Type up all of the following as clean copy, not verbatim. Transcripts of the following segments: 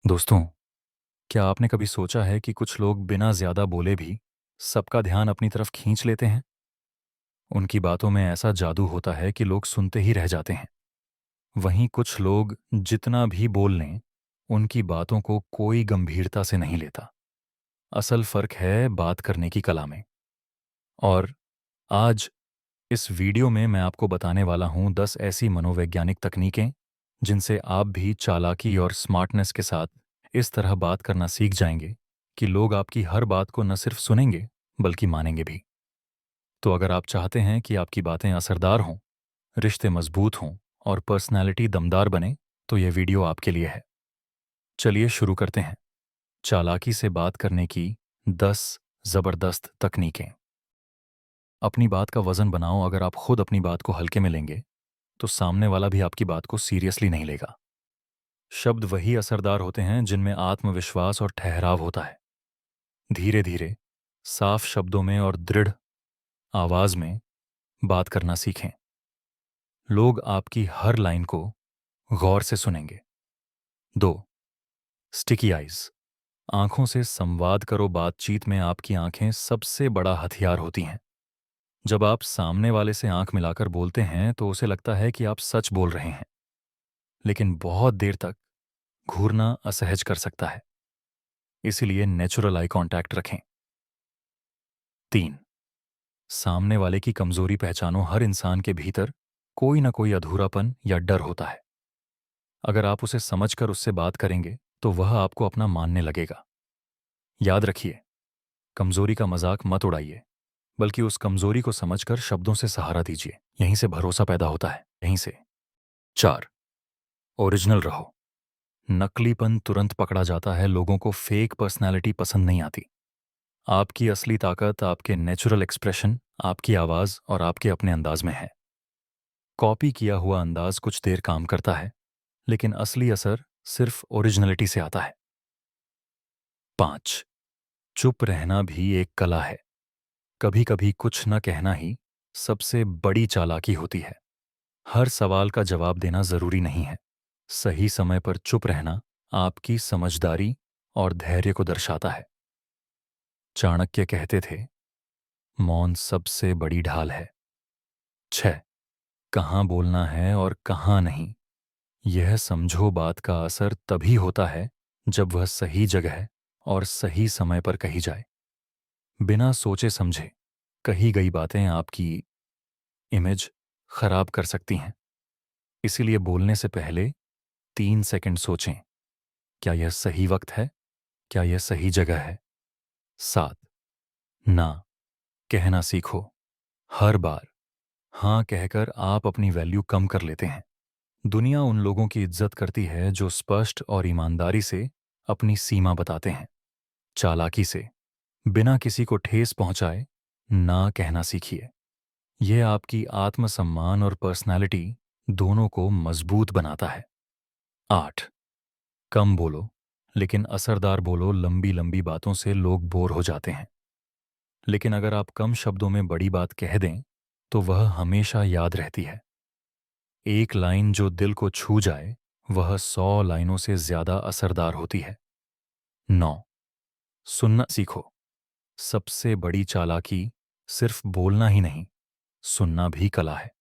दोस्तों, क्या आपने कभी सोचा है कि कुछ लोग बिना ज्यादा बोले भी सबका ध्यान अपनी तरफ खींच लेते हैं? उनकी बातों में ऐसा जादू होता है कि लोग सुनते ही रह जाते हैं। वहीं कुछ लोग जितना भी बोल लें, उनकी बातों को कोई गंभीरता से नहीं लेता। असल फर्क है बात करने की कला में। और आज इस वीडियो में मैं आपको बताने वाला हूं 10 ऐसी मनोवैज्ञानिक तकनीकें जिनसे आप भी चालाकी और स्मार्टनेस के साथ इस तरह बात करना सीख जाएंगे कि लोग आपकी हर बात को न सिर्फ सुनेंगे बल्कि मानेंगे भी। तो अगर आप चाहते हैं कि आपकी बातें असरदार हों, रिश्ते मजबूत हों और पर्सनैलिटी दमदार बने, तो यह वीडियो आपके लिए है। चलिए शुरू करते हैं। चालाकी से बात करने की 10 जबरदस्त तकनीकें। अपनी बात का वजन बनाओ। अगर आप खुद अपनी बात को हल्के में लेंगे तो सामने वाला भी आपकी बात को सीरियसली नहीं लेगा। शब्द वही असरदार होते हैं जिनमें आत्मविश्वास और ठहराव होता है। धीरे धीरे, साफ शब्दों में और दृढ़ आवाज में बात करना सीखें। लोग आपकी हर लाइन को गौर से सुनेंगे। 2. Sticky eyes. आंखों से संवाद करो। बातचीत में आपकी आंखें सबसे बड़ा हथियार होती हैं। जब आप सामने वाले से आंख मिलाकर बोलते हैं तो उसे लगता है कि आप सच बोल रहे हैं, लेकिन बहुत देर तक घूरना असहज कर सकता है। इसीलिए नेचुरल आई कांटेक्ट रखें। 3. सामने वाले की कमजोरी पहचानो। हर इंसान के भीतर कोई ना कोई अधूरापन या डर होता है। अगर आप उसे समझकर उससे बात करेंगे तो वह आपको अपना मानने लगेगा। याद रखिए, कमजोरी का मजाक मत उड़ाइए, बल्कि उस कमजोरी को समझकर शब्दों से सहारा दीजिए। यहीं से भरोसा पैदा होता है, यहीं से। 4. ओरिजिनल रहो। नकलीपन तुरंत पकड़ा जाता है। लोगों को फेक पर्सनैलिटी पसंद नहीं आती। आपकी असली ताकत आपके नेचुरल एक्सप्रेशन, आपकी आवाज और आपके अपने अंदाज में है। कॉपी किया हुआ अंदाज कुछ देर काम करता है, लेकिन असली असर सिर्फ ओरिजिनलिटी से आता है। 5. चुप रहना भी एक कला है। कभी कभी कुछ न कहना ही सबसे बड़ी चालाकी होती है। हर सवाल का जवाब देना जरूरी नहीं है। सही समय पर चुप रहना आपकी समझदारी और धैर्य को दर्शाता है। चाणक्य कहते थे, मौन सबसे बड़ी ढाल है। 6. कहाँ बोलना है और कहाँ नहीं, यह समझो। बात का असर तभी होता है जब वह सही जगह और सही समय पर कही जाए। बिना सोचे समझे कही गई बातें आपकी इमेज खराब कर सकती हैं। इसीलिए बोलने से पहले 3 सेकंड सोचें, क्या यह सही वक्त है, क्या यह सही जगह है। 7. ना कहना सीखो। हर बार हाँ कहकर आप अपनी वैल्यू कम कर लेते हैं। दुनिया उन लोगों की इज्जत करती है जो स्पष्ट और ईमानदारी से अपनी सीमा बताते हैं। चालाकी से, बिना किसी को ठेस पहुंचाए, ना कहना सीखिए। यह आपकी आत्मसम्मान और पर्सनैलिटी दोनों को मजबूत बनाता है। 8. कम बोलो, लेकिन असरदार बोलो। लंबी लंबी बातों से लोग बोर हो जाते हैं, लेकिन अगर आप कम शब्दों में बड़ी बात कह दें तो वह हमेशा याद रहती है। एक लाइन जो दिल को छू जाए, वह 100 लाइनों से ज्यादा असरदार होती है। 9. सुनना सीखो। सबसे बड़ी चालाकी सिर्फ बोलना ही नहीं, सुनना भी कला है।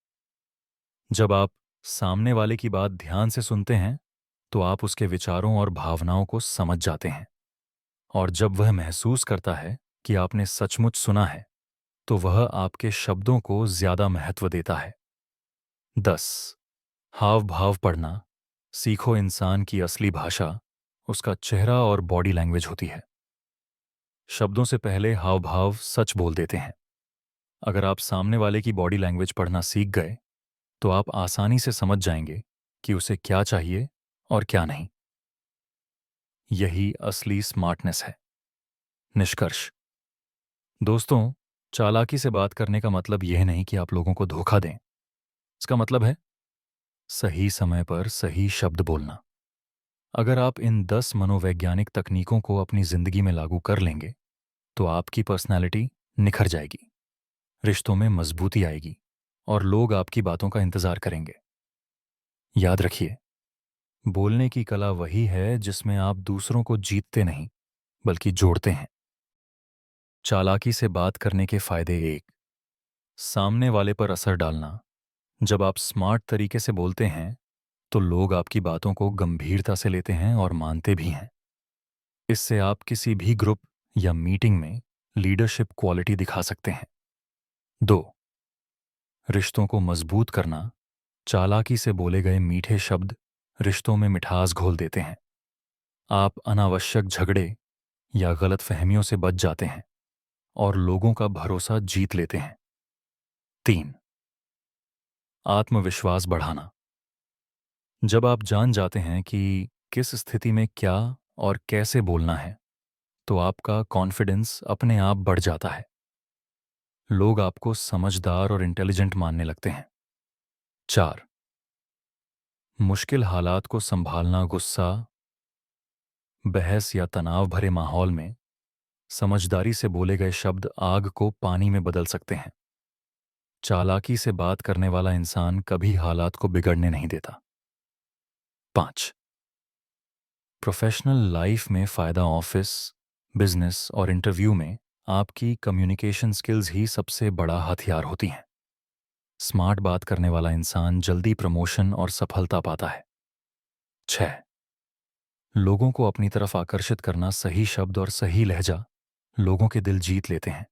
जब आप सामने वाले की बात ध्यान से सुनते हैं तो आप उसके विचारों और भावनाओं को समझ जाते हैं। और जब वह महसूस करता है कि आपने सचमुच सुना है तो वह आपके शब्दों को ज्यादा महत्व देता है। 10. हाव भाव पढ़ना सीखो। इंसान की असली भाषा उसका चेहरा और बॉडी लैंग्वेज होती है। शब्दों से पहले हाव भाव सच बोल देते हैं। अगर आप सामने वाले की बॉडी लैंग्वेज पढ़ना सीख गए तो आप आसानी से समझ जाएंगे कि उसे क्या चाहिए और क्या नहीं। यही असली स्मार्टनेस है। निष्कर्ष। दोस्तों, चालाकी से बात करने का मतलब यह नहीं कि आप लोगों को धोखा दें। इसका मतलब है सही समय पर सही शब्द बोलना। अगर आप इन 10 मनोवैज्ञानिक तकनीकों को अपनी जिंदगी में लागू कर लेंगे तो आपकी पर्सनैलिटी निखर जाएगी, रिश्तों में मजबूती आएगी और लोग आपकी बातों का इंतजार करेंगे। याद रखिए, बोलने की कला वही है जिसमें आप दूसरों को जीतते नहीं, बल्कि जोड़ते हैं। चालाकी से बात करने के फायदे एक, सामने वाले पर असर डालना। जब आप स्मार्ट तरीके से बोलते हैं, तो लोग आपकी बातों को गंभीरता से लेते हैं और मानते भी हैं। इससे आप किसी भी ग्रुप या मीटिंग में लीडरशिप क्वालिटी दिखा सकते हैं। 2, रिश्तों को मजबूत करना। चालाकी से बोले गए मीठे शब्द रिश्तों में मिठास घोल देते हैं। आप अनावश्यक झगड़े या गलतफहमियों से बच जाते हैं और लोगों का भरोसा जीत लेते हैं। 3, आत्मविश्वास बढ़ाना। जब आप जान जाते हैं कि किस स्थिति में क्या और कैसे बोलना है, तो आपका कॉन्फिडेंस अपने आप बढ़ जाता है। लोग आपको समझदार और इंटेलिजेंट मानने लगते हैं। 4, मुश्किल हालात को संभालना। गुस्सा, बहस या तनाव भरे माहौल में समझदारी से बोले गए शब्द आग को पानी में बदल सकते हैं। चालाकी से बात करने वाला इंसान कभी हालात को बिगड़ने नहीं देता। 5, प्रोफेशनल लाइफ में फ़ायदा। ऑफिस, बिजनेस और इंटरव्यू में आपकी कम्युनिकेशन स्किल्स ही सबसे बड़ा हथियार होती हैं। स्मार्ट बात करने वाला इंसान जल्दी प्रमोशन और सफलता पाता है। 6, लोगों को अपनी तरफ आकर्षित करना। सही शब्द और सही लहजा लोगों के दिल जीत लेते हैं।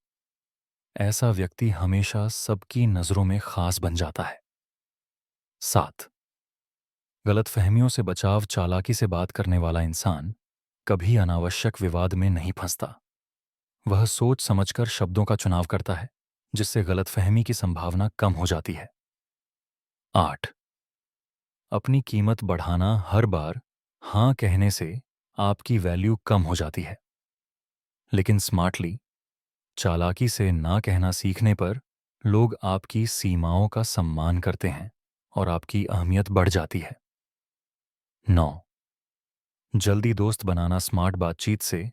ऐसा व्यक्ति हमेशा सबकी नज़रों में खास बन जाता है। 7, गलतफहमियों से बचाव। चालाकी से बात करने वाला इंसान कभी अनावश्यक विवाद में नहीं फंसता। वह सोच समझकर शब्दों का चुनाव करता है, जिससे गलतफहमी की संभावना कम हो जाती है। 8, अपनी कीमत बढ़ाना। हर बार हाँ कहने से आपकी वैल्यू कम हो जाती है, लेकिन स्मार्टली, चालाकी से ना कहना सीखने पर लोग आपकी सीमाओं का सम्मान करते हैं और आपकी अहमियत बढ़ जाती है। 9, जल्दी दोस्त बनाना। स्मार्ट बातचीत से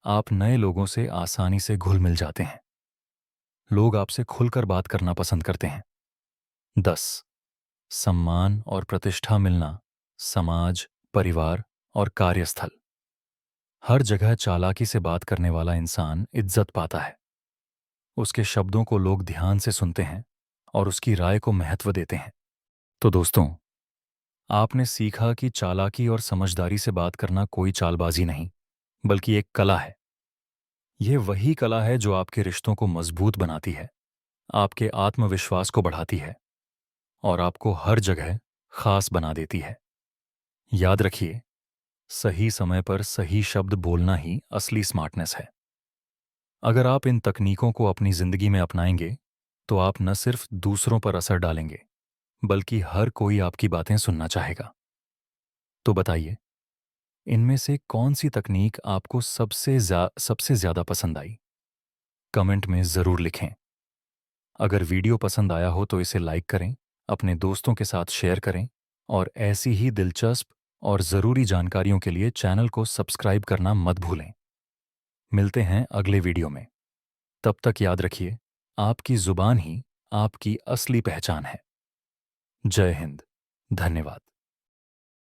आप नए लोगों से आसानी से घुल मिल जाते हैं। लोग आपसे खुलकर बात करना पसंद करते हैं। 10, सम्मान और प्रतिष्ठा मिलना। समाज, परिवार और कार्यस्थल, हर जगह चालाकी से बात करने वाला इंसान इज्जत पाता है। उसके शब्दों को लोग ध्यान से सुनते हैं और उसकी राय को महत्व देते हैं। तो दोस्तों, आपने सीखा कि चालाकी और समझदारी से बात करना कोई चालबाजी नहीं, बल्कि एक कला है। यह वही कला है जो आपके रिश्तों को मजबूत बनाती है, आपके आत्मविश्वास को बढ़ाती है और आपको हर जगह खास बना देती है। याद रखिए, सही समय पर सही शब्द बोलना ही असली स्मार्टनेस है। अगर आप इन तकनीकों को अपनी जिंदगी में अपनाएंगे, तो आप न सिर्फ दूसरों पर असर डालेंगे, बल्कि हर कोई आपकी बातें सुनना चाहेगा। तो बताइए, इनमें से कौन सी तकनीक आपको सबसे ज्यादा पसंद आई? कमेंट में जरूर लिखें। अगर वीडियो पसंद आया हो तो इसे लाइक करें, अपने दोस्तों के साथ शेयर करें और ऐसी ही दिलचस्प और ज़रूरी जानकारियों के लिए चैनल को सब्सक्राइब करना मत भूलें। मिलते हैं अगले वीडियो में। तब तक याद रखिए, आपकी जुबान ही आपकी असली पहचान है। जय हिंद। धन्यवाद।